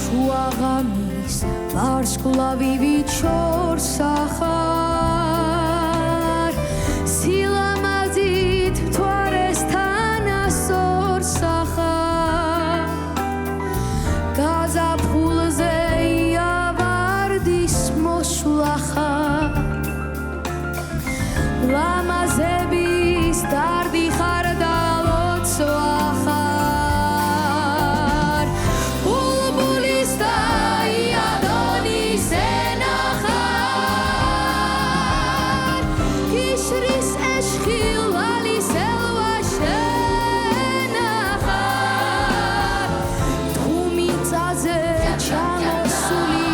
შუაღამის ვარსკვლავივით შორს ახარ სილამაზით მთვარესთან ასორს ახარ გაზაფხულზე იავარდის მოსვლა ხარ ლამაზების დარდი ხარ და ლოცვა ხარ ბულბულის და იადონის ენახარ გიშრის ეშხილალის ელვა შენახარ თუმიწაზე ჩამოსული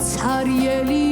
Цариელი